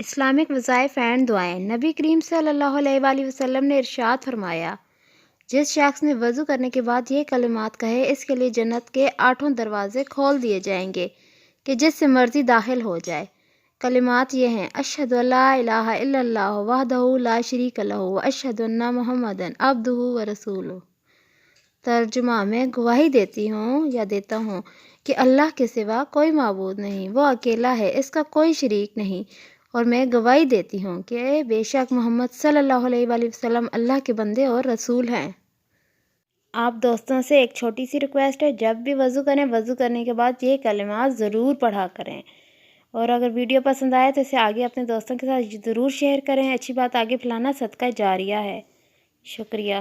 Islamic وظائف and دعائیں۔ نبی کریم صلی اللہ علیہ وآلہ وسلم نے ارشاد فرمایا، جس شخص نے وضو کرنے کے بعد یہ کلمات کہے، اس کے لیے جنت کے 8 دروازے کھول دیے جائیں گے کہ جس سے مرضی داخل ہو جائے۔ کلمات یہ ہیں: اشہد ان لا الہ الا اللہ وحدہ لا شریک لہ واشہد ان محمدا عبدہ ورسولہ۔ ترجمہ: میں گواہی دیتی ہوں یا دیتا ہوں کہ اللہ کے سوا کوئی معبود نہیں، وہ اکیلا ہے، اس کا کوئی شریک نہیں، اور میں گواہی دیتی ہوں کہ بے شک محمد صلی اللہ علیہ وآلہ وسلم اللہ کے بندے اور رسول ہیں۔ آپ دوستوں سے ایک چھوٹی سی ریکویسٹ ہے، جب بھی وضو کریں، وضو کرنے کے بعد یہ کلمات ضرور پڑھا کریں، اور اگر ویڈیو پسند آئے تو اسے آگے اپنے دوستوں کے ساتھ ضرور شیئر کریں۔ اچھی بات آگے پھیلانا صدقہ جاریہ ہے۔ شکریہ۔